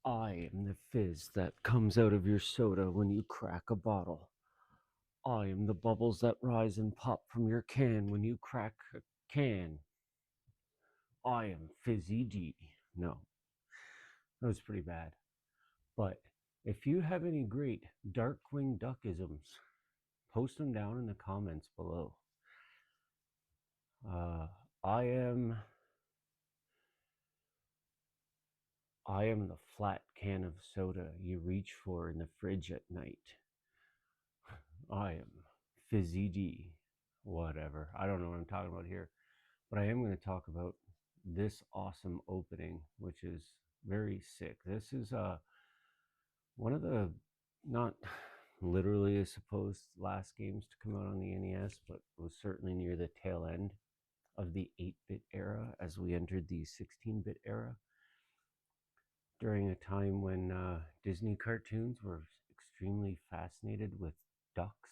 I am the fizz that comes out of your soda when you crack a bottle. I am the bubbles that rise and pop from your can when you crack a can. I am Fizzy D. No, that was pretty bad. But if you have any great Darkwing Duckisms, post them down in the comments below. Uh, I am I am the flat can of soda you reach for in the fridge at night. I am Fizzy D. Whatever. I don't know what I'm talking about here. But I am going to talk about this awesome opening, which is very sick. This is one of the, not literally, I suppose, last games to come out on the NES, but was certainly near the tail end of the 8-bit era as we entered the 16-bit era during a time when Disney cartoons were extremely fascinated with ducks.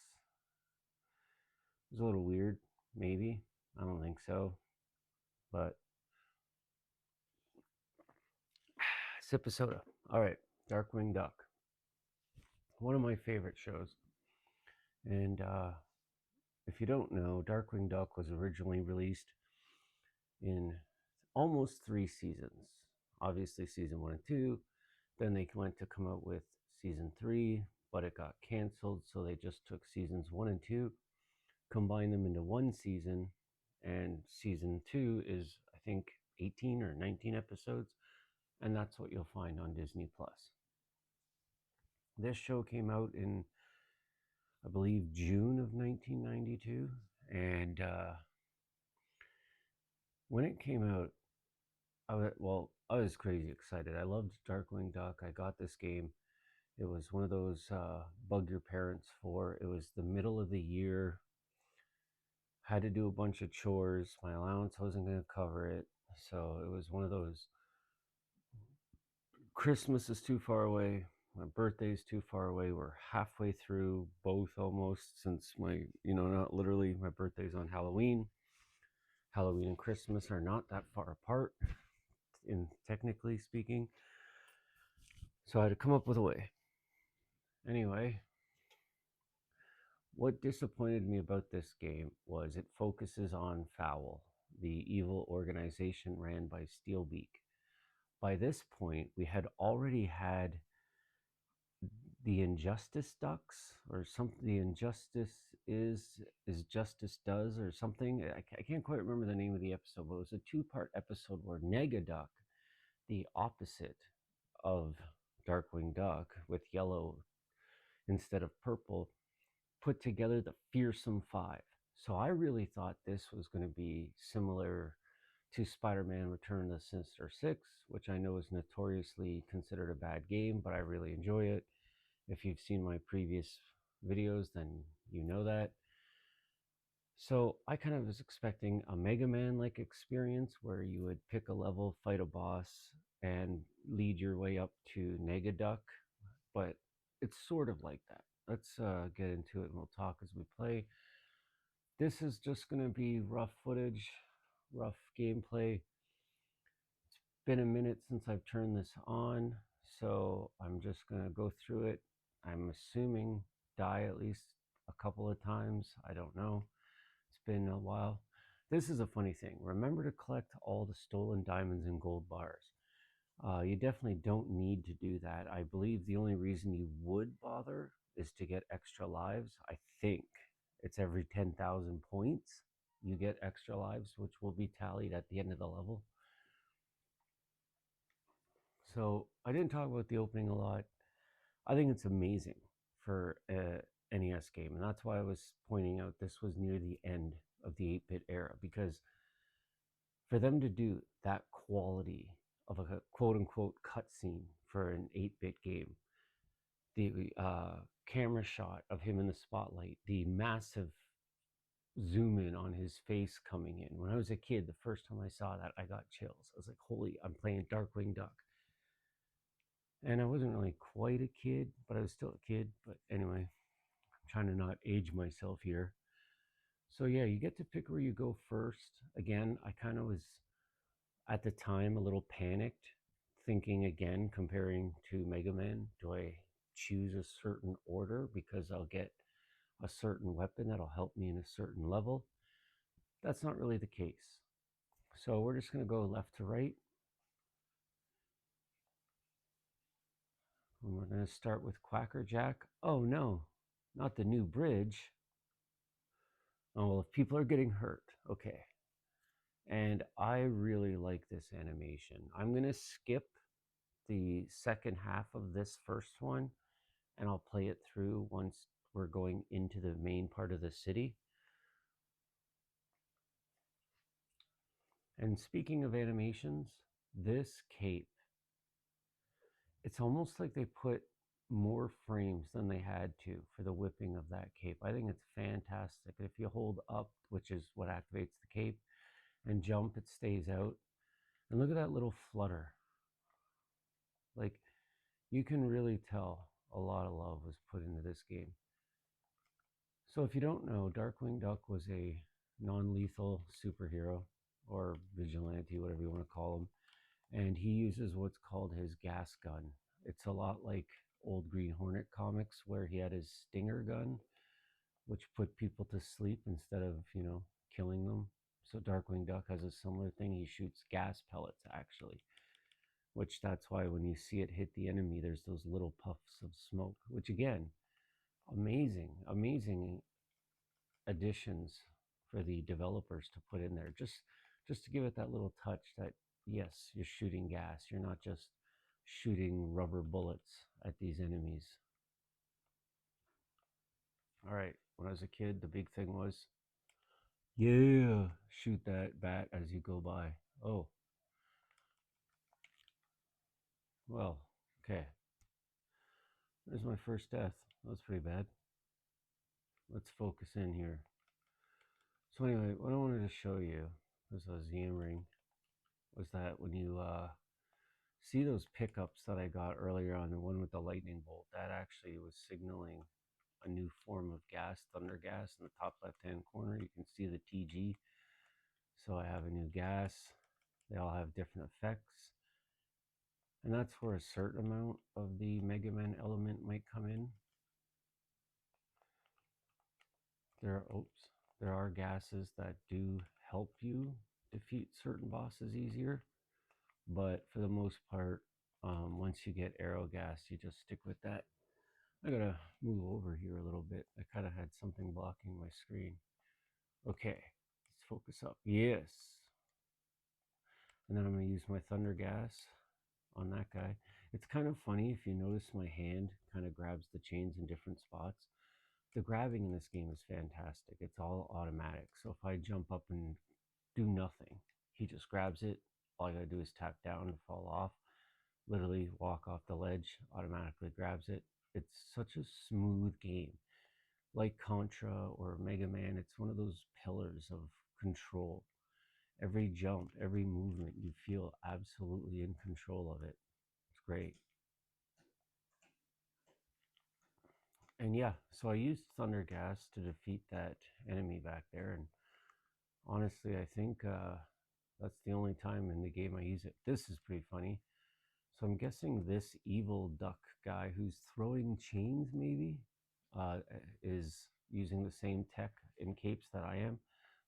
It was a little weird, maybe. I don't think so. But sip of soda. All right, Darkwing Duck. One of my favorite shows. And if you don't know, Darkwing Duck was originally released in almost 3 seasons. Obviously, season 1 and 2. Then they went to come out with season 3, but it got canceled. So they just took seasons 1 and 2, combined them into one season. And season 2 is, I think, 18 or 19 episodes. And that's what you'll find on Disney Plus. This show came out in, I believe, June of 1992. And when it came out, I was crazy excited. I loved Darkwing Duck. I got this game. It was one of those bug your parents for. It was the middle of the year. Had to do a bunch of chores. My allowance wasn't going to cover it. So it was one of those Christmas is too far away. My birthday is too far away. We're halfway through both almost, since not literally, my birthday's on Halloween. Halloween and Christmas are not that far apart, in technically speaking. So I had to come up with a way. Anyway, what disappointed me about this game was it focuses on Fowl, the evil organization ran by Steelbeak. By this point, we had already had the Injustice Ducks, or something. The Injustice is Justice Does, or something. I can't quite remember the name of the episode, but it was a two-part episode where Negaduck, the opposite of Darkwing Duck with yellow instead of purple, put together the Fearsome Five. So I really thought this was going to be similar to Spider-Man Return of the Sinister Six, which I know is notoriously considered a bad game, but I really enjoy it. If you've seen my previous videos, then you know that. So I kind of was expecting a Mega Man-like experience where you would pick a level, fight a boss, and lead your way up to Negaduck, but it's sort of like that. Let's get into it and we'll talk as we play. This is just going to be rough footage, rough gameplay. It's been a minute since I've turned this on, so I'm just going to go through it. I'm assuming die at least a couple of times. I don't know. It's been a while. This is a funny thing. Remember to collect all the stolen diamonds and gold bars. You definitely don't need to do that. I believe the only reason you would bother is to get extra lives. I think it's every 10,000 points you get extra lives, which will be tallied at the end of the level. So I didn't talk about the opening a lot. I think it's amazing for a NES game, and that's why I was pointing out this was near the end of the 8-bit era, because for them to do that quality of a quote-unquote cutscene for an 8-bit game, the camera shot of him in the spotlight, the massive zoom in on his face coming in. When I was a kid, the first time I saw that, I got chills. I was like, holy, I'm playing Darkwing Duck. And I wasn't really quite a kid, but I was still a kid. But anyway, I'm trying to not age myself here. So yeah, you get to pick where you go first. Again, I kind of was at the time a little panicked, thinking again, comparing to Mega Man, do I choose a certain order because I'll get a certain weapon that'll help me in a certain level? That's not really the case. So we're just going to go left to right. And we're going to start with Quackerjack. Oh no, not the new bridge. Oh, well, if people are getting hurt, okay. And I really like this animation. I'm going to skip the second half of this first one and I'll play it through once we're going into the main part of the city. And speaking of animations, this cape, it's almost like they put more frames than they had to for the whipping of that cape. I think it's fantastic. If you hold up, which is what activates the cape, and jump, it stays out. And look at that little flutter. Like, you can really tell a lot of love was put into this game. So if you don't know, Darkwing Duck was a non-lethal superhero or vigilante, whatever you want to call him. And he uses what's called his gas gun. It's a lot like old Green Hornet comics where he had his stinger gun, which put people to sleep instead of, killing them. So Darkwing Duck has a similar thing. He shoots gas pellets actually, which that's why when you see it hit the enemy, there's those little puffs of smoke, which again, amazing additions for the developers to put in there, just to give it that little touch that yes, you're shooting gas, you're not just shooting rubber bullets at these enemies. All right, when I was a kid, the big thing was, yeah, shoot that bat as you go by. Oh, well, okay, there's my first death. That was pretty bad. Let's focus in here. So anyway, what I wanted to show you as I was yammering was that when you see those pickups that I got earlier on, the one with the lightning bolt, that actually was signaling a new form of gas, thunder gas. In the top left hand corner, you can see the TG. So I have a new gas. They all have different effects. And that's where a certain amount of the Mega Man element might come in. There are gases that do help you defeat certain bosses easier. But for the most part, once you get arrow gas, you just stick with that. I gotta move over here a little bit. I kind of had something blocking my screen. Okay, let's focus up. Yes. And then I'm gonna use my thunder gas on that guy. It's kind of funny if you notice my hand kind of grabs the chains in different spots. The grabbing in this game is fantastic. It's all automatic. So if I jump up and do nothing, he just grabs it. All I gotta do is tap down and fall off. Literally walk off the ledge, automatically grabs it. It's such a smooth game. Like Contra or Mega Man, it's one of those pillars of control. Every jump, every movement, you feel absolutely in control of it. It's great. And yeah, so I used Thunder Gas to defeat that enemy back there. And honestly, I think that's the only time in the game I use it. This is pretty funny. So I'm guessing this evil duck guy who's throwing chains maybe is using the same tech in capes that I am.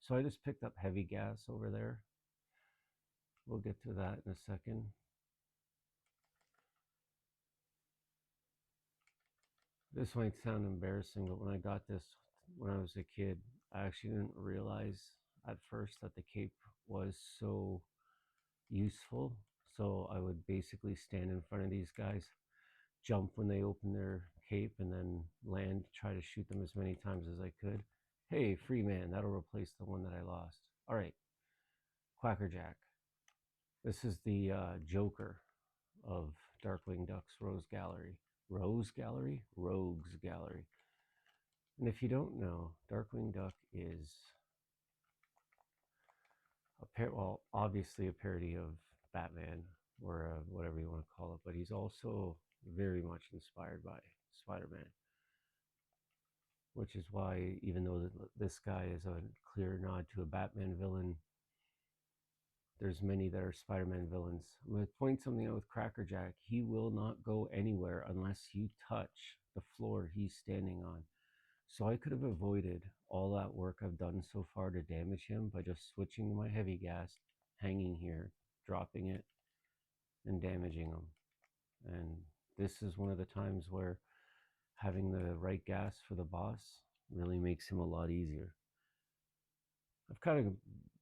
So I just picked up heavy gas over there. We'll get to that in a second. This might sound embarrassing, but when I got this when I was a kid, I actually didn't realize at first that the cape was so useful. So I would basically stand in front of these guys, jump when they open their cape, and then land, try to shoot them as many times as I could. Hey, free man, that'll replace the one that I lost. All right, Quackerjack. This is the Joker of Darkwing Duck's Rose Gallery. Rose Gallery? Rogues Gallery. And if you don't know, Darkwing Duck is well, obviously a parody of Batman or whatever you want to call it, but he's also very much inspired by Spider-Man, which is why even though this guy is a clear nod to a Batman villain, there's many that are Spider-Man villains. I'm going to point something out with Crackerjack. He will not go anywhere unless you touch the floor he's standing on. So I could have avoided all that work I've done so far to damage him by just switching to my heavy gas, hanging here, dropping it, and damaging him. And this is one of the times where having the right gas for the boss really makes him a lot easier. I've kind of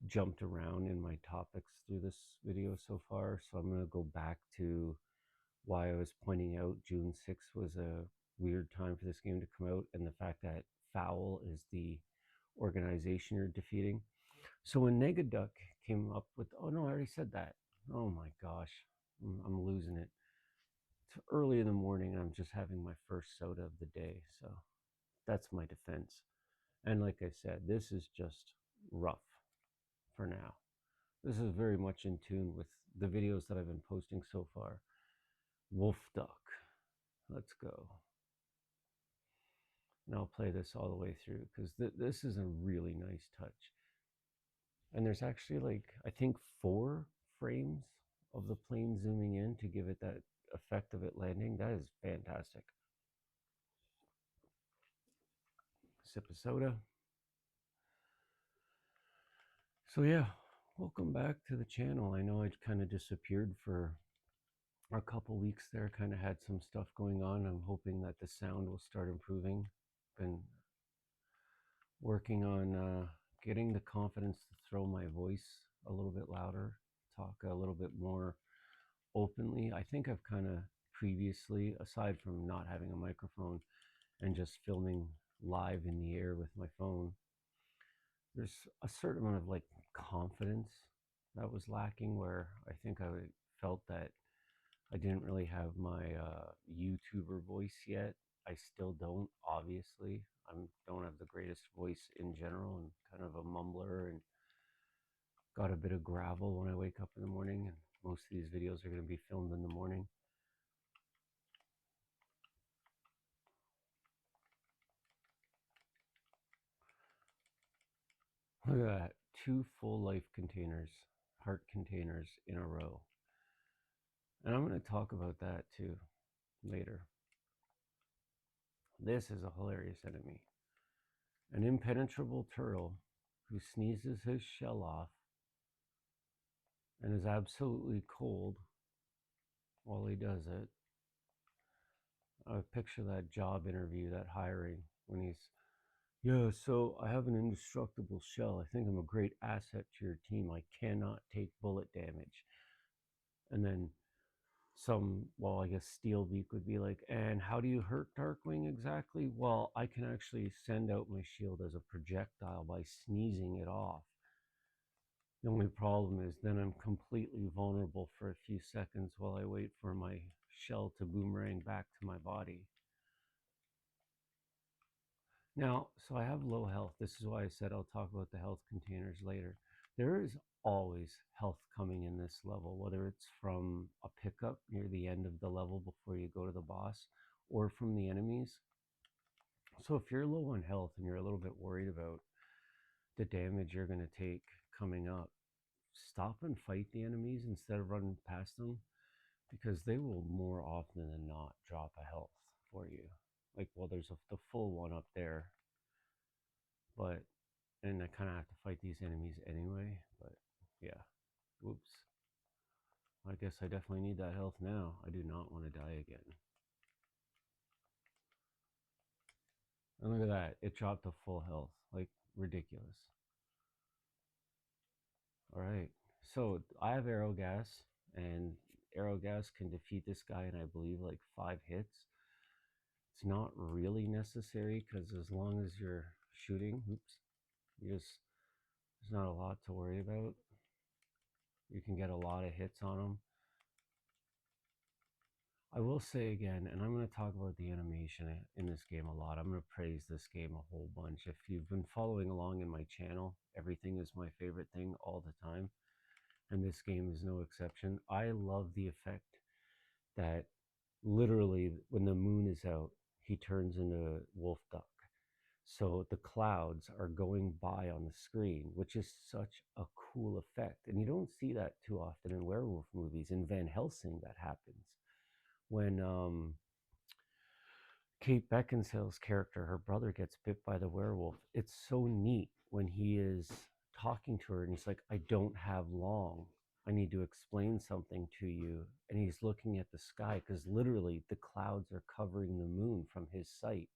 jumped around in my topics through this video so far, so I'm going to go back to why I was pointing out June 6th was a weird time for this game to come out, and the fact that Fowl is the organization you're defeating. So when Negaduck came up with, oh no, I already said that. Oh my gosh, I'm losing it. It's early in the morning, and I'm just having my first soda of the day, so that's my defense. And like I said, this is just rough for now. This is very much in tune with the videos that I've been posting so far. Wolf Duck. Let's go. And I'll play this all the way through because this is a really nice touch. And there's actually like, I think 4 frames of the plane zooming in to give it that effect of it landing. That is fantastic. Sip of soda. So yeah, welcome back to the channel. I know I kind of disappeared for a couple weeks there, kind of had some stuff going on. I'm hoping that the sound will start improving. Been working on getting the confidence to throw my voice a little bit louder, talk a little bit more openly. I think I've kind of previously, aside from not having a microphone and just filming live in the air with my phone, there's a certain amount of like confidence that was lacking, where I think I felt that I didn't really have my YouTuber voice yet. I still don't, obviously. I don't have the greatest voice in general. I'm kind of a mumbler and got a bit of gravel when I wake up in the morning. And most of these videos are going to be filmed in the morning. Look at that. 2 full life containers, heart containers in a row. And I'm going to talk about that too later. This is a hilarious enemy. An impenetrable turtle who sneezes his shell off and is absolutely cold while he does it. I picture that job interview, that hiring, when he's, yeah, so I have an indestructible shell. I think I'm a great asset to your team. I cannot take bullet damage. And then well, I guess Steelbeak would be like, and how do you hurt Darkwing exactly? Well, I can actually send out my shield as a projectile by sneezing it off. The only problem is then I'm completely vulnerable for a few seconds while I wait for my shell to boomerang back to my body. Now, so I have low health. This is why I said I'll talk about the health containers later. There is always health coming in this level, whether it's from a pickup near the end of the level before you go to the boss or from the enemies. So if you're low on health and you're a little bit worried about the damage you're going to take coming up, stop and fight the enemies instead of running past them, because they will more often than not drop a health for you. Like, well, there's the full one up there, but, and I kind of have to fight these enemies anyway, but yeah, whoops. I guess I definitely need that health now. I do not want to die again. And look at that, it dropped to full health, like ridiculous. All right, so I have arrow gas, and arrow gas can defeat this guy in, I believe, like 5 hits. It's not really necessary because as long as you're shooting, oops, there's not a lot to worry about. You can get a lot of hits on them. I will say again, and I'm going to talk about the animation in this game a lot. I'm going to praise this game a whole bunch. If you've been following along in my channel, everything is my favorite thing all the time, and this game is no exception. I love the effect that literally when the moon is out, he turns into Wolf Duck. So the clouds are going by on the screen, which is such a cool effect. And you don't see that too often in werewolf movies. In Van Helsing, that happens when Kate Beckinsale's character, her brother, gets bit by the werewolf. It's so neat when he is talking to her and he's like, I don't have long. I need to explain something to you. And he's looking at the sky because literally the clouds are covering the moon from his sight.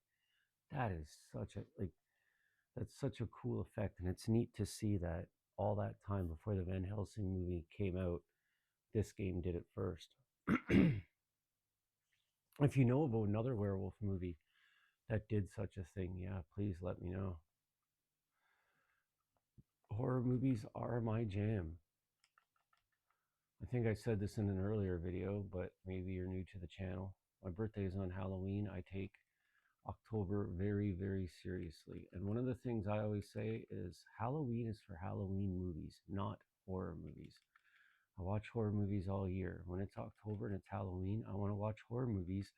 That is such a, like, that's such a cool effect. And it's neat to see that all that time before the Van Helsing movie came out, this game did it first. If you know of another werewolf movie that did such a thing, yeah, please let me know. Horror movies are my jam. I think I said this in an earlier video, but maybe you're new to the channel. My birthday is on Halloween. I take October very, very seriously. And one of the things I always say is Halloween is for Halloween movies, not horror movies. I watch horror movies all year. When it's October and it's Halloween, I want to watch horror movies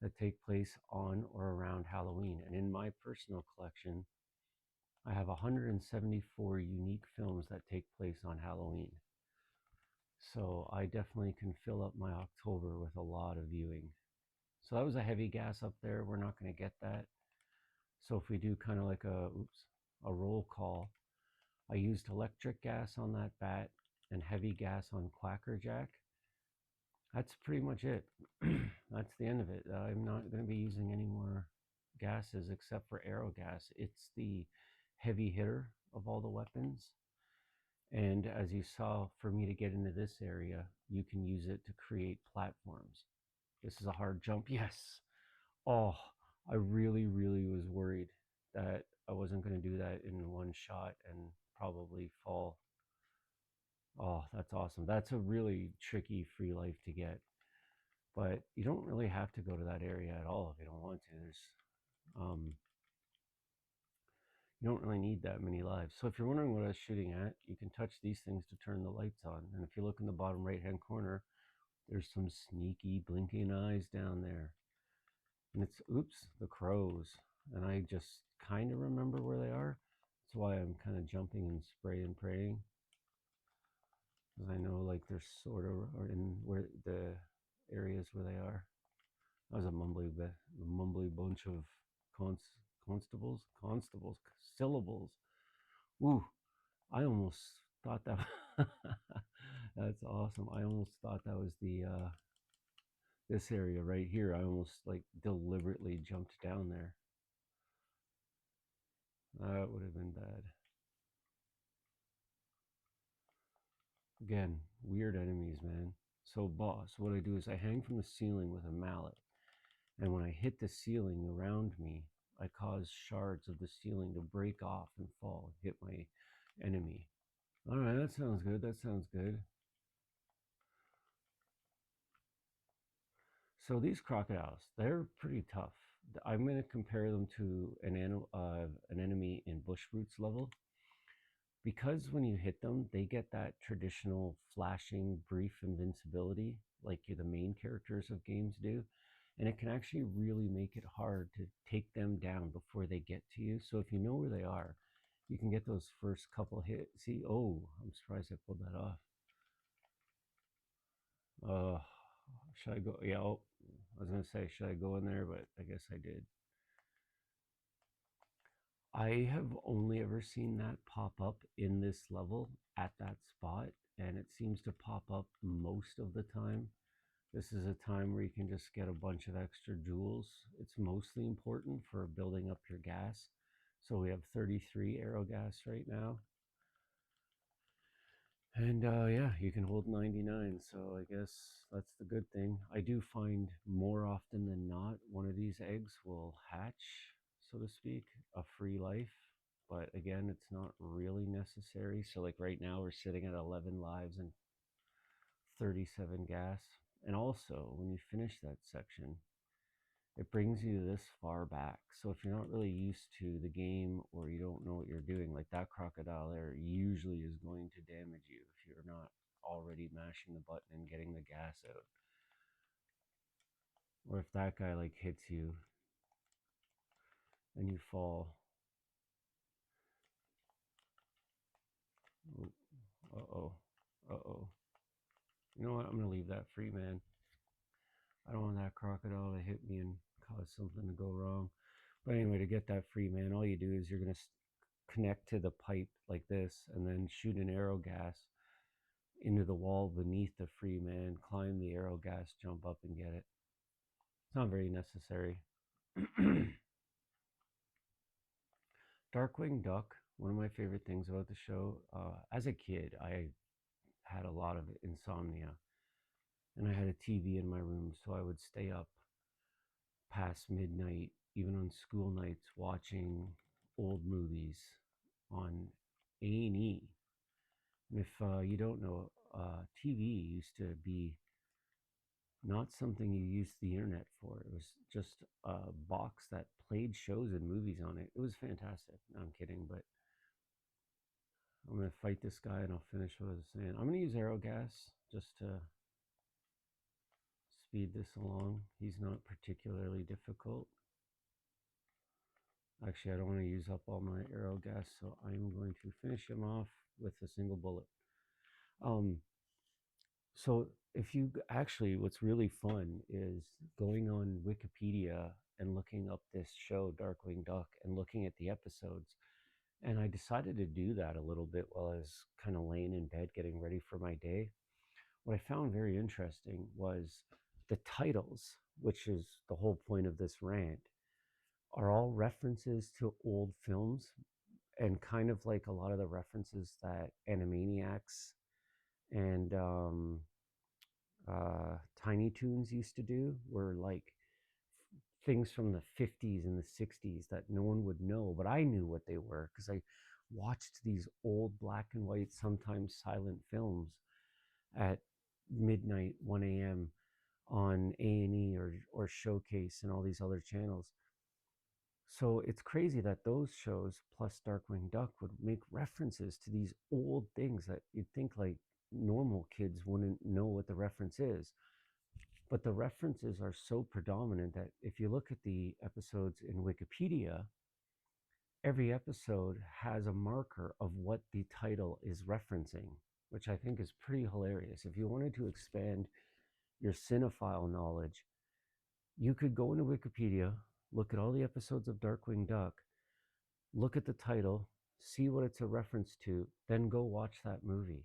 that take place on or around Halloween. And in my personal collection, I have 174 unique films that take place on Halloween. So I definitely can fill up my October with a lot of viewing. So that was a heavy gas up there. We're not going to get that. So if we do kind of like a roll call, I used electric gas on that bat and heavy gas on Quackerjack. That's pretty much it. That's the end of it. I'm not going to be using any more gases except for arrow gas. It's the heavy hitter of all the weapons. And as you saw, for me to get into this area, you can use it to create platforms. This is a hard jump. Yes. Oh, I really, really was worried that I wasn't going to do that in one shot and probably fall. Oh, that's awesome. That's a really tricky free life to get. But you don't really have to go to that area at all if you don't want to. Um, you don't really need that many lives. So if you're wondering what I was shooting at, you can touch these things to turn the lights on. And if you look in the bottom right-hand corner, there's some sneaky blinking eyes down there. And it's, oops, the crows. And I just kind of remember where they are. That's why I'm kind of jumping and spray and praying. Because I know like they're sort of in where the areas where they are. That was a mumbly bunch of constables, syllables. Ooh, I almost thought that. That's awesome. I almost thought that was the this area right here. I almost like deliberately jumped down there. That would have been bad. Again, weird enemies, man. So boss, what I do is I hang from the ceiling with a mallet. And when I hit the ceiling around me, I cause shards of the ceiling to break off and fall, hit my enemy. All right, that sounds good. That sounds good. So these crocodiles, they're pretty tough. I'm going to compare them to an enemy in Bush Roots level. Because when you hit them, they get that traditional flashing brief invincibility like the main characters of games do. And it can actually really make it hard to take them down before they get to you. So if you know where they are, you can get those first couple hits. See, oh, I'm surprised I pulled that off. Should I go? Yeah, oh, I was going to say, should I go in there? But I guess I did. I have only ever seen that pop up in this level at that spot, and it seems to pop up most of the time. This is a time where you can just get a bunch of extra jewels. It's mostly important for building up your gas. So we have 33 arrow gas right now. And yeah, you can hold 99, so I guess that's the good thing. I do find more often than not, one of these eggs will hatch, so to speak, a free life. But again, it's not really necessary. So like right now we're sitting at 11 lives and 37 gas. And also, when you finish that section, it brings you this far back. So if you're not really used to the game or you don't know what you're doing, like that crocodile there usually is going to damage you if you're not already mashing the button and getting the gas out. Or if that guy like hits you and you fall. Ooh, uh-oh. Uh-oh. You know what? I'm going to leave that free, man. I don't want that crocodile to hit me and cause something to go wrong. But anyway, to get that free, man, all you do is you're going to connect to the pipe like this and then shoot an arrow gas into the wall beneath the free, man. Climb the arrow gas, jump up and get it. It's not very necessary. Darkwing Duck, one of my favorite things about the show. As a kid, I had a lot of insomnia, and I had a TV in my room, so I would stay up past midnight, even on school nights, watching old movies on A&E. And if you don't know, TV used to be not something you used the internet for. It was just a box that played shows and movies on it. It was fantastic. No, I'm kidding, but I'm gonna fight this guy and I'll finish what I was saying. I'm gonna use arrow gas just to speed this along. He's not particularly difficult. Actually, I don't want to use up all my arrow gas, so I'm going to finish him off with a single bullet. Um, so if you actually, what's really fun is going on Wikipedia and looking up this show, Darkwing Duck, and looking at the episodes. And I decided to do that a little bit while I was kind of laying in bed getting ready for my day. What I found very interesting was the titles, which is the whole point of this rant, are all references to old films, and kind of like a lot of the references that Animaniacs and Tiny Toons used to do were like things from the 50s and the 60s that no one would know, but I knew what they were because I watched these old black and white, sometimes silent films at midnight, 1 a.m. on A&E or Showcase and all these other channels. So it's crazy that those shows plus Darkwing Duck would make references to these old things that you'd think like normal kids wouldn't know what the reference is. But the references are so predominant that if you look at the episodes in Wikipedia, every episode has a marker of what the title is referencing, which I think is pretty hilarious. If you wanted to expand your cinephile knowledge, you could go into Wikipedia, look at all the episodes of Darkwing Duck, look at the title, see what it's a reference to, then go watch that movie.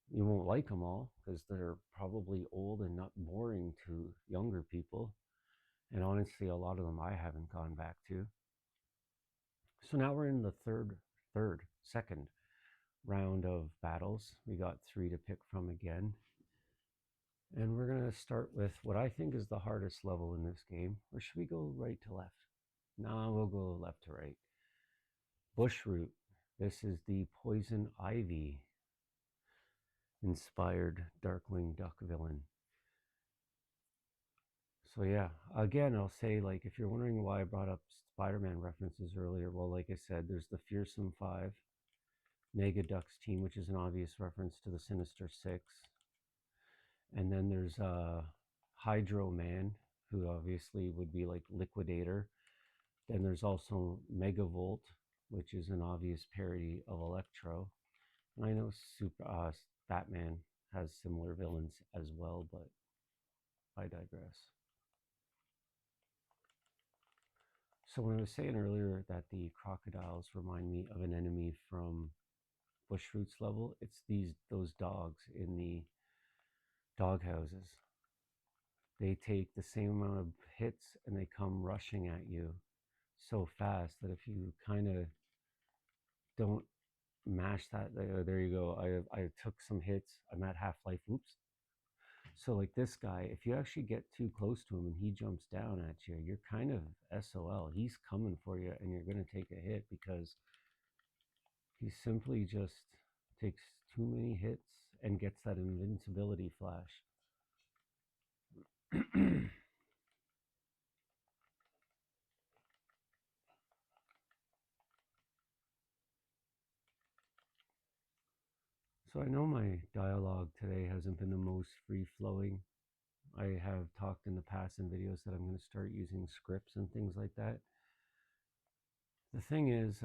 You won't like them all because they're probably old and not boring to younger people. And honestly, a lot of them I haven't gone back to. So now we're in the second round of battles. We got 3 to pick from again. And we're going to start with what I think is the hardest level in this game. Or should we go right to left? No, we'll go left to right. Bushroot. This is the Poison Ivy inspired Darkwing Duck villain. So yeah, again, I'll say, like, if you're wondering why I brought up Spider-Man references earlier, well, like I said, there's the Fearsome Five, Negaduck's team, which is an obvious reference to the Sinister Six. And then there's Hydro Man, who obviously would be like Liquidator. Then there's also Megavolt, which is an obvious parody of Electro. And I know Batman has similar villains as well, but I digress. So when I was saying earlier that the crocodiles remind me of an enemy from Bushroot's level, it's those dogs in the dog houses. They take the same amount of hits and they come rushing at you so fast that if you kind of don't mash that, there you go. I took some hits. I'm at half life. Oops. So like this guy, if you actually get too close to him and he jumps down at you, you're kind of SOL. He's coming for you and you're going to take a hit because he simply just takes too many hits and gets that invincibility flash. So I know my dialogue today hasn't been the most free-flowing. I have talked in the past in videos that I'm going to start using scripts and things like that. The thing is,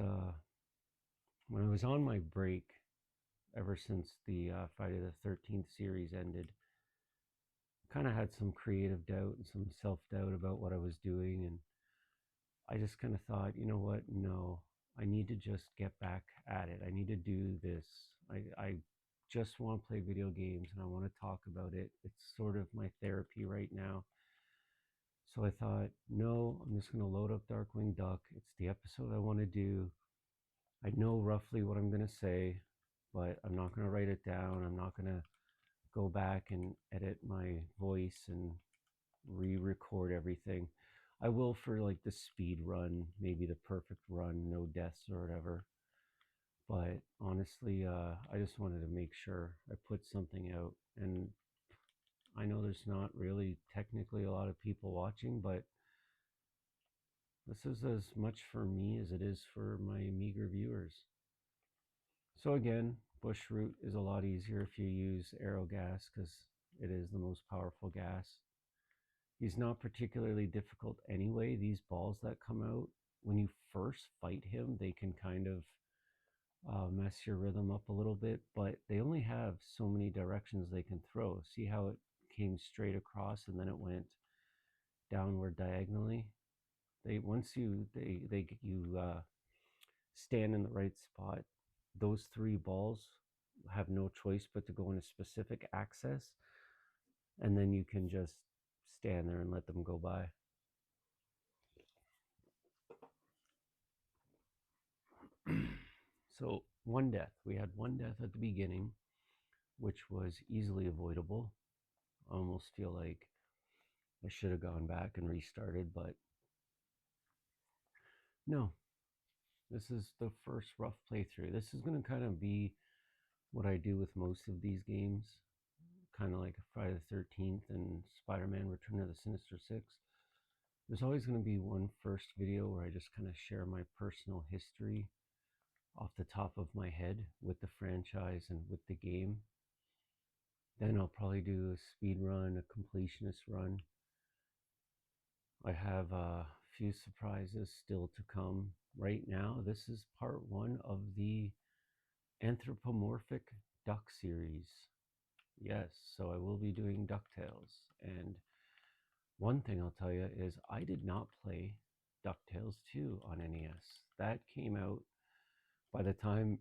when I was on my break, ever since the Friday the 13th series ended. Kind of had some creative doubt and some self doubt about what I was doing. And I just kind of thought, you know what? No, I need to just get back at it. I need to do this. I just want to play video games and I want to talk about it. It's sort of my therapy right now. So I thought, no, I'm just going to load up Darkwing Duck. It's the episode I want to do. I know roughly what I'm going to say, but I'm not going to write it down. I'm not going to go back and edit my voice and re-record everything. I will for like the speed run, maybe the perfect run, no deaths or whatever. But honestly, I just wanted to make sure I put something out. And I know there's not really technically a lot of people watching, but this is as much for me as it is for my meager viewers. So again, bush root is a lot easier if you use arrow gas because it is the most powerful gas. He's not particularly difficult anyway. These balls that come out, when you first fight him, they can kind of mess your rhythm up a little bit, but they only have so many directions they can throw. See how it came straight across and then it went downward diagonally? They once you stand in the right spot, those three balls have no choice but to go in a specific axis, and then you can just stand there and let them go by. So one death. We had one death at the beginning, which was easily avoidable. I almost feel like I should have gone back and restarted, but no. This is the first rough playthrough. This is going to kind of be what I do with most of these games, kind of like Friday the 13th and Spider-Man Return of the Sinister Six. There's always going to be one first video where I just kind of share my personal history off the top of my head with the franchise and with the game. Then I'll probably do a speed run, a completionist run. I have a few surprises still to come. Right now, this is part one of the anthropomorphic duck series. Yes, so I will be doing DuckTales. And one thing I'll tell you is I did not play DuckTales 2 on NES. That came out by the time,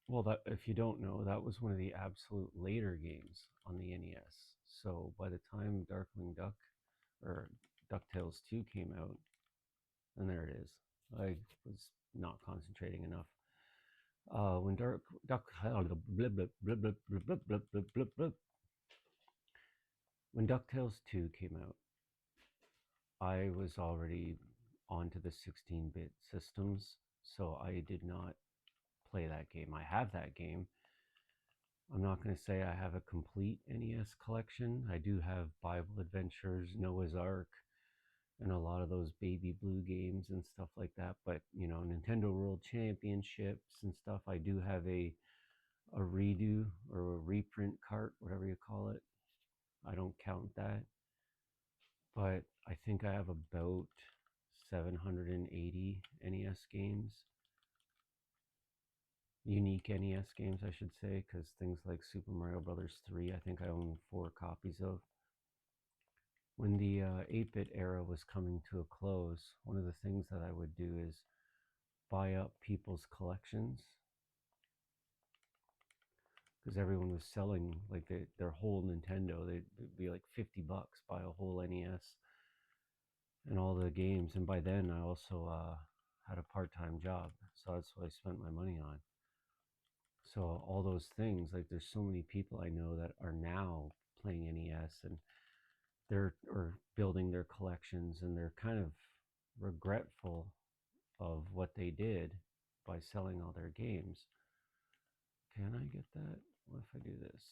well, that if you don't know, that was one of the absolute later games on the NES. So by the time Darkwing Duck or DuckTales 2 came out, and there it is. I was not concentrating enough. When when DuckTales 2 came out, I was already onto the 16-bit systems, so I did not play that game. I have that game. I'm not going to say I have a complete NES collection. I do have Bible Adventures, Noah's Ark, and a lot of those baby blue games and stuff like that. But you know, Nintendo World Championships and stuff. I do have a redo or a reprint cart, whatever you call it. I don't count that, but I think I have about 780 NES games, unique NES games, I should say, because things like Super Mario Brothers 3, I think I own 4 copies of. When the 8-bit era was coming to a close, one of the things that I would do is buy up people's collections because everyone was selling like their whole Nintendo. They'd be like $50, buy a whole NES and all the games. And by then, I also had a part-time job, so that's what I spent my money on. So all those things, like there's so many people I know that are now playing NES and they're or building their collections, and they're kind of regretful of what they did by selling all their games. Can I get that? What if I do this?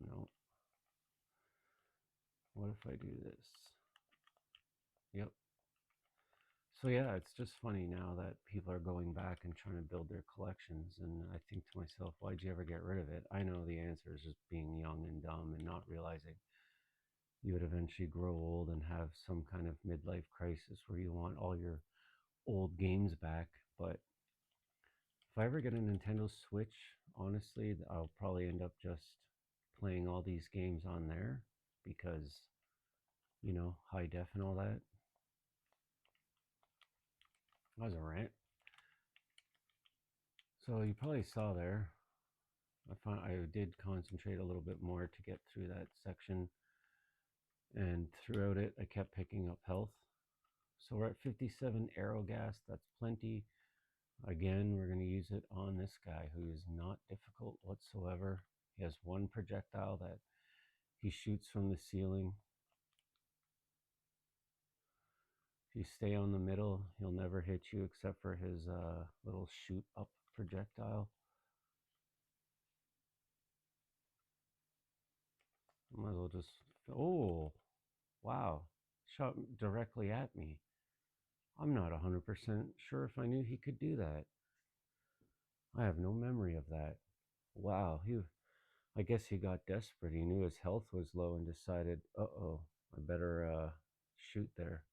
No. What if I do this? Yep. So yeah, it's just funny now that people are going back and trying to build their collections, and I think to myself, why'd you ever get rid of it? I know the answer is just being young and dumb and not realizing you would eventually grow old and have some kind of midlife crisis where you want all your old games back. But If I ever get a Nintendo Switch, honestly, I'll probably end up just playing all these games on there because, high def and all that. That was a rant. So you probably saw there, I did concentrate a little bit more to get through that section, and throughout it, I kept picking up health. So we're at 57 arrow gas. That's plenty. Again, we're going to use it on this guy who is not difficult whatsoever. He has one projectile that he shoots from the ceiling. If you stay on the middle, he'll never hit you except for his little shoot up projectile. Might as well just, oh, wow, shot directly at me. I'm not 100% sure if I knew he could do that. I have no memory of that. Wow, I guess he got desperate. He knew his health was low and decided, uh-oh, I better shoot there.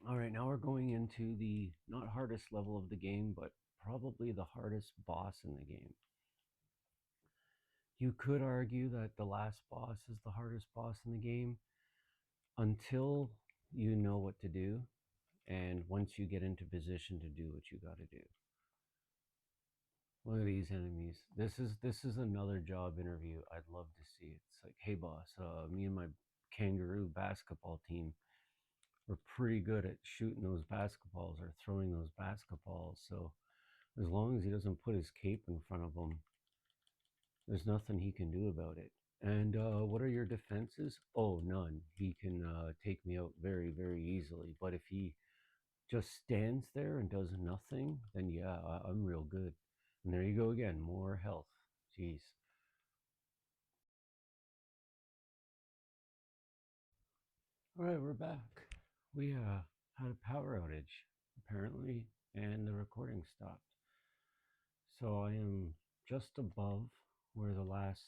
All right, now we're going into the not hardest level of the game, but probably the hardest boss in the game. You could argue that the last boss is the hardest boss in the game until you know what to do, and once you get into position to do what you got to do. Look at these enemies. This is another job interview I'd love to see. It's like, hey boss, me and my kangaroo basketball team, we're pretty good at shooting those basketballs or throwing those basketballs. So as long as he doesn't put his cape in front of him, there's nothing he can do about it. And what are your defenses? Oh, none. He can take me out very, very easily. But if he just stands there and does nothing, then yeah, I'm real good. And there you go again, more health. Jeez. All right, we're back. We had a power outage, apparently, and the recording stopped. So I am just above where the last,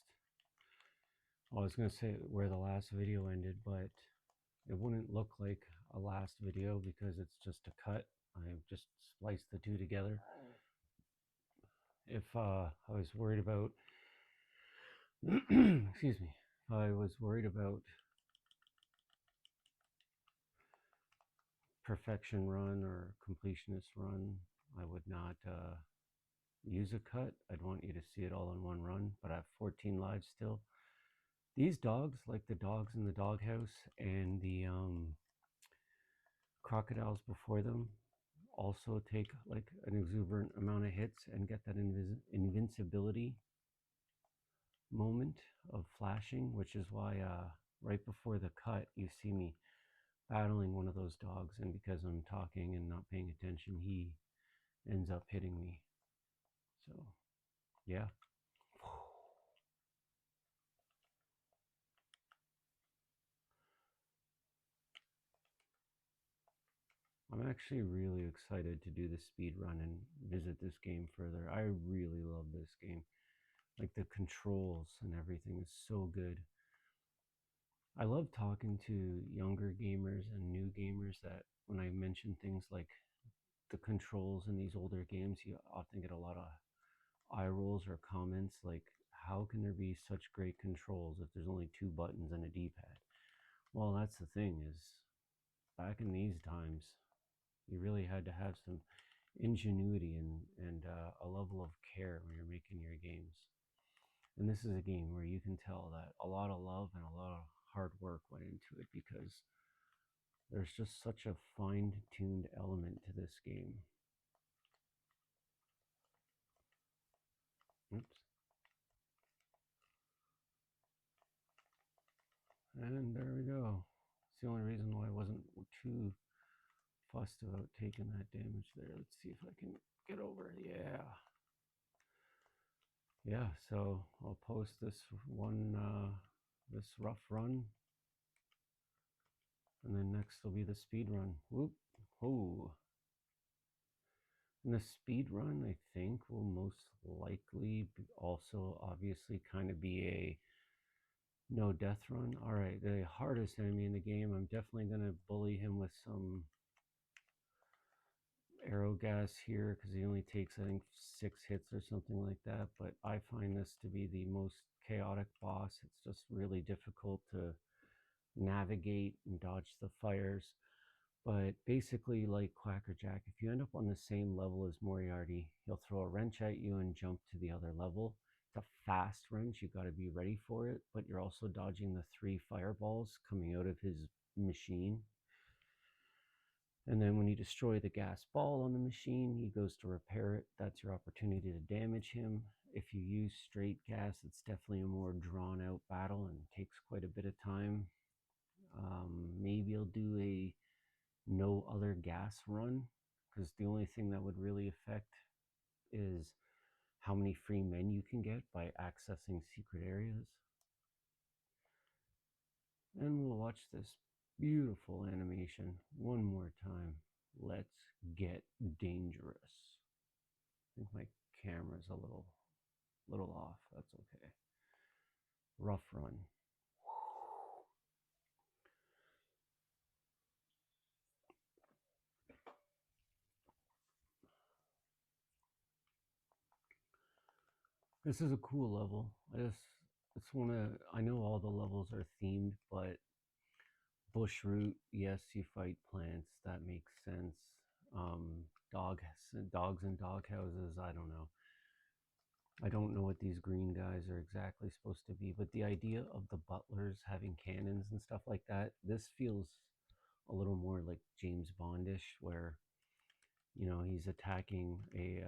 well, I was going to say where the last video ended, but it wouldn't look like a last video because it's just a cut. I've just spliced the two together. If I was worried about, excuse me, if I was worried about perfection run or completionist run, I would not use a cut. I'd want you to see it all in one run, but I have 14 lives still. These dogs, like the dogs in the doghouse and the crocodiles before them, also take like an exuberant amount of hits and get that invincibility moment of flashing, which is why right before the cut you see me battling one of those dogs, and because I'm talking and not paying attention, he ends up hitting me. So yeah. I'm actually really excited to do the speed run and visit this game further. I really love this game. Like the controls and everything is so good. I love talking to younger gamers and new gamers that when I mention things like the controls in these older games, you often get a lot of eye rolls or comments like, how can there be such great controls if there's only two buttons and a D-pad? Well, that's the thing is, back in these times, you really had to have some ingenuity and a level of care when you're making your games. And this is a game where you can tell that a lot of love and a lot of hard work went into it because there's just such a fine-tuned element to this game. Oops. And there we go. It's the only reason why I wasn't too fussed about taking that damage there. Let's see if I can get over. Yeah. Yeah, so I'll post this one, this rough run. And then next will be the speed run. Whoop. Oh. And the speed run, I think, will most likely also obviously kind of be a no death run. All right, the hardest enemy in the game, I'm definitely going to bully him with some arrow gas here because he only takes, I think, 6 hits or something like that. But I find this to be the most chaotic boss. It's just really difficult to navigate and dodge the fires. But basically, like Quackerjack, if you end up on the same level as Moriarty, he'll throw a wrench at you and jump to the other level. It's a fast wrench, you got to be ready for it, but you're also dodging the 3 fireballs coming out of his machine. And then when you destroy the gas ball on the machine, he goes to repair it. That's your opportunity to damage him. If you use straight gas, it's definitely a more drawn out battle and takes quite a bit of time. Maybe I'll do a no other gas run, because the only thing that would really affect is how many free men you can get by accessing secret areas. And we'll watch this beautiful animation one more time. Let's get dangerous. I think my camera's a little off. That's okay. Rough run. This is a cool level. I know all the levels are themed, but bush root, yes, you fight plants. That makes sense. Dogs and dog houses. I don't know. I don't know what these green guys are exactly supposed to be, but the idea of the butlers having cannons and stuff like that, this feels a little more like James Bondish, where he's attacking a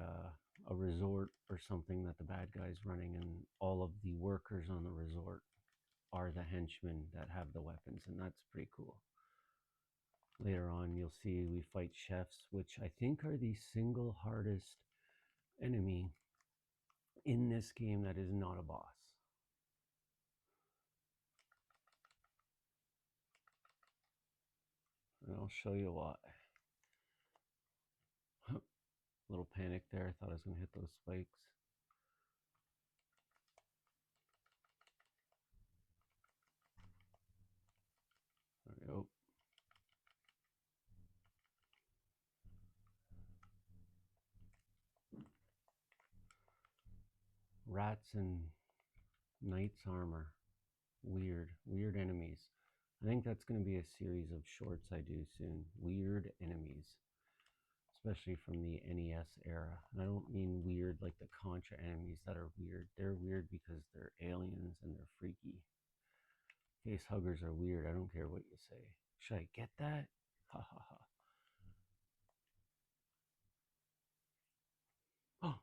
resort or something that the bad guy's running, and all of the workers on the resort are the henchmen that have the weapons, and that's pretty cool. Later on, you'll see we fight chefs, which I think are the single hardest enemy in this game that is not a boss. And I'll show you why. Little panic there. I thought I was going to hit those spikes. There we go. Rats and knight's armor. Weird enemies. I think that's going to be a series of shorts I do soon. Weird enemies, especially from the NES era. And I don't mean weird like the Contra enemies that are weird. They're weird because they're aliens and they're freaky. Face huggers are weird. I don't care what you say. Should I get that? Ha ha ha. Oh,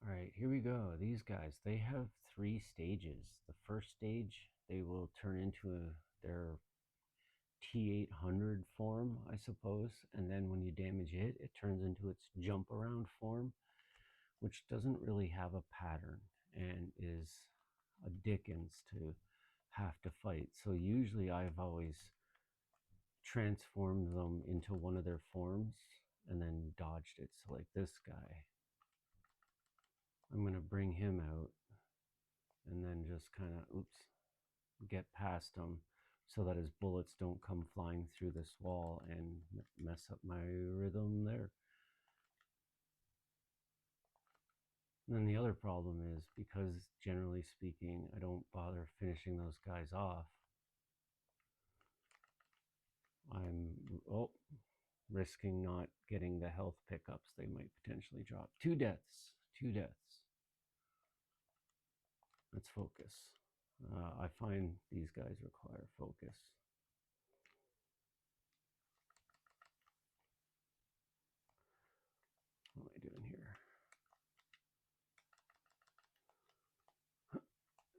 all right, here we go. These guys, they have 3 stages. The first stage, they will turn into their T800 form, I suppose. And then when you damage it, it turns into its jump around form, which doesn't really have a pattern and is a dickens to have to fight. So usually I've always transformed them into one of their forms and then dodged it. So like this guy, I'm going to bring him out and then just kind of, get past him so that his bullets don't come flying through this wall and mess up my rhythm there. And then the other problem is, because generally speaking, I don't bother finishing those guys off, I'm risking not getting the health pickups they might potentially drop. 2 deaths. 2 deaths. Let's focus. I find these guys require focus. What am I doing here?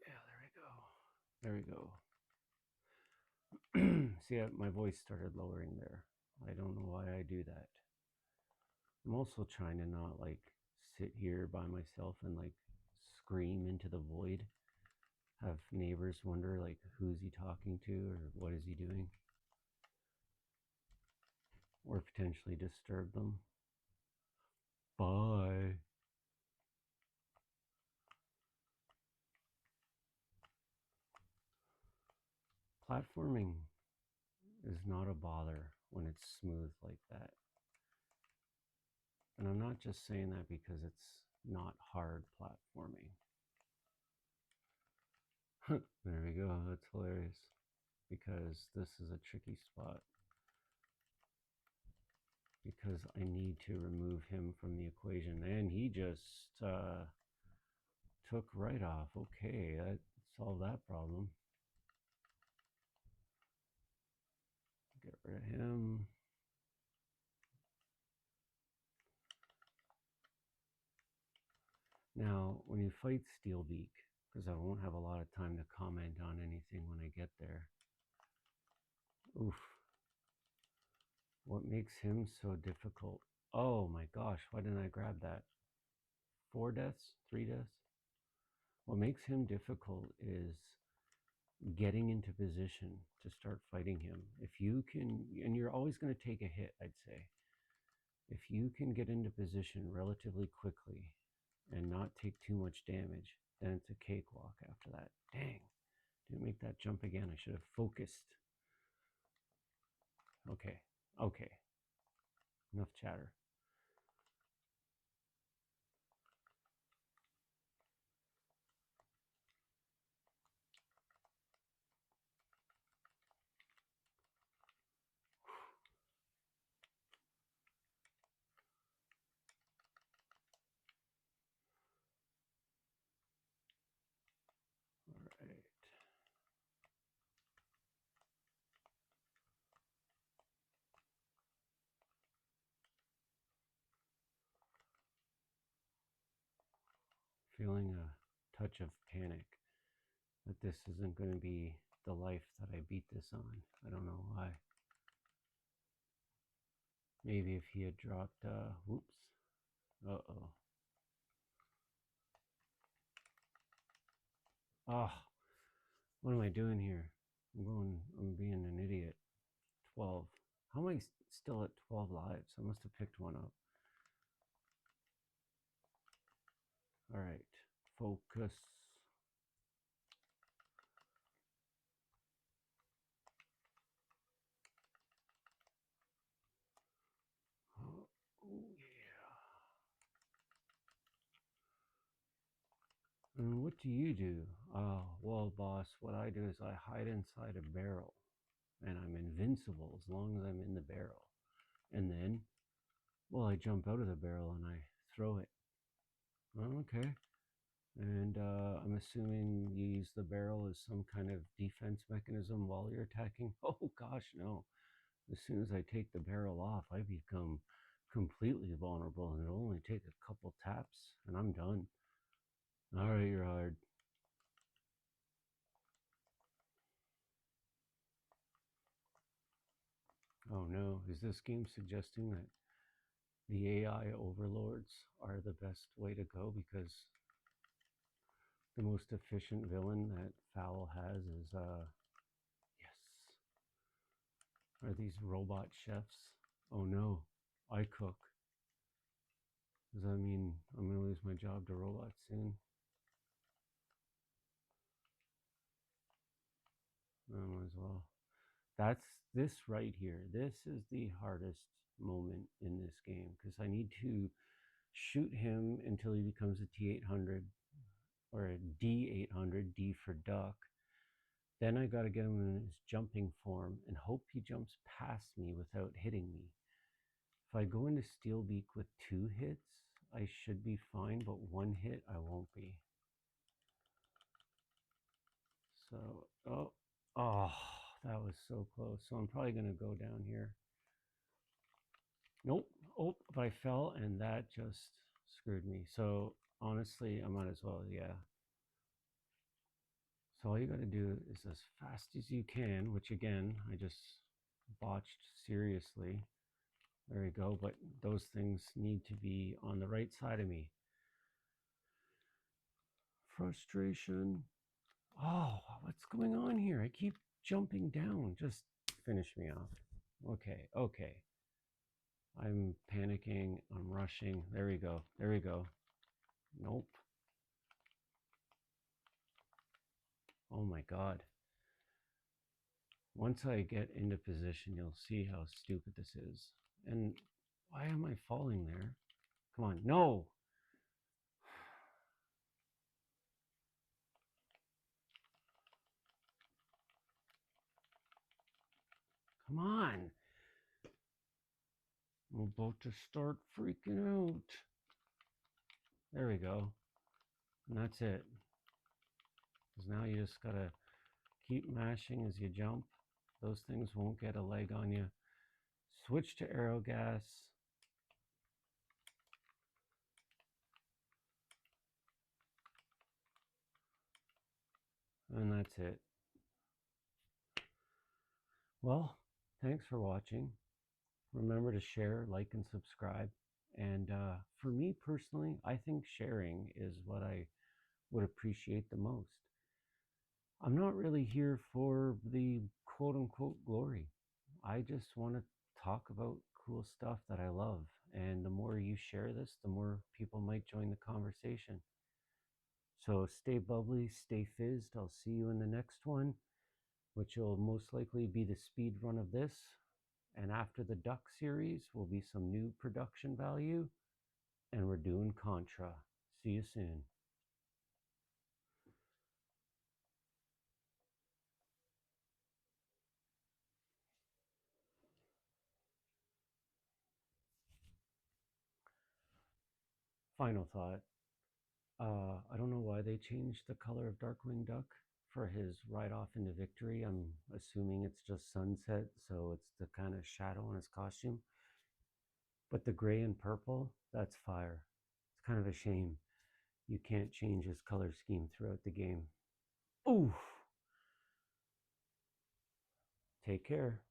Yeah, there we go. See, my voice started lowering there. I don't know why I do that. I'm also trying to not like sit here by myself and like scream into the void. Have neighbors wonder like, who's he talking to or what is he doing? Or potentially disturb them. Bye. Platforming is not a bother when it's smooth like that. And I'm not just saying that because it's not hard platforming. There we go. That's hilarious. Because this is a tricky spot. Because I need to remove him from the equation. And he just took right off. Okay, that solved that problem. Get rid of him. Now, when you fight Steelbeak, because I won't have a lot of time to comment on anything when I get there. Oof. What makes him so difficult? Oh my gosh, why didn't I grab that? 4 deaths? 3 deaths? What makes him difficult is getting into position to start fighting him. If you can, and you're always going to take a hit, I'd say. If you can get into position relatively quickly and not take too much damage, then it's a cakewalk after that. Dang, didn't make that jump again. I should have focused. Okay, okay. Enough chatter. All right. Feeling a touch of panic that this isn't going to be the life that I beat this on. I don't know why. Maybe if he had dropped, whoops. Uh-oh. Oh, what am I doing here? I'm being an idiot. 12. How am I still at 12 lives? I must have picked one up. All right, focus. Oh, yeah. And what do you do? Oh, well, boss, what I do is I hide inside a barrel and I'm invincible as long as I'm in the barrel. And then, well, I jump out of the barrel and I throw it. Oh, okay. And I'm assuming you use the barrel as some kind of defense mechanism while you're attacking. Oh, gosh, no. As soon as I take the barrel off, I become completely vulnerable and it'll only take a couple taps and I'm done. All right, you're hard. Oh no, is this game suggesting that the AI overlords are the best way to go because the most efficient villain that Fowl has is, yes, are these robot chefs? Oh no, I cook. Does that mean I'm going to lose my job to robots soon? I might as well. That's this right here. This is the hardest moment in this game because I need to shoot him until he becomes a T800 or a D800, D for duck. Then I got to get him in his jumping form and hope he jumps past me without hitting me. If I go into Steelbeak with 2 hits, I should be fine, but 1 hit, I won't be. So, oh, that was so close. So I'm probably going to go down here. Nope. Oh, but I fell and that just screwed me. So honestly, I might as well, yeah. So all you got to do is as fast as you can, which again, I just botched seriously. There we go. But those things need to be on the right side of me. Frustration. Oh, what's going on here? I keep jumping down. Just finish me off. Okay, okay. I'm panicking. I'm rushing. There we go. There we go. Nope. Oh my God. Once I get into position, you'll see how stupid this is. And why am I falling there? Come on, no! Come on! I'm about to start freaking out. There we go. And that's it. Because now you just gotta keep mashing as you jump. Those things won't get a leg on you. Switch to aero gas. And that's it. Well, thanks for watching. Remember to share, like, and subscribe. And for me personally, I think sharing is what I would appreciate the most. I'm not really here for the quote unquote glory. I just want to talk about cool stuff that I love. And the more you share this, the more people might join the conversation. So stay bubbly, stay fizzed. I'll see you in the next one, which will most likely be the speed run of this. And after the Duck series will be some new production value. And we're doing Contra. See you soon. Final thought. I don't know why they changed the color of Darkwing Duck for his ride off into victory. I'm assuming it's just sunset, so it's the kind of shadow on his costume. But the gray and purple, that's fire. It's kind of a shame you can't change his color scheme throughout the game. Ooh! Take care.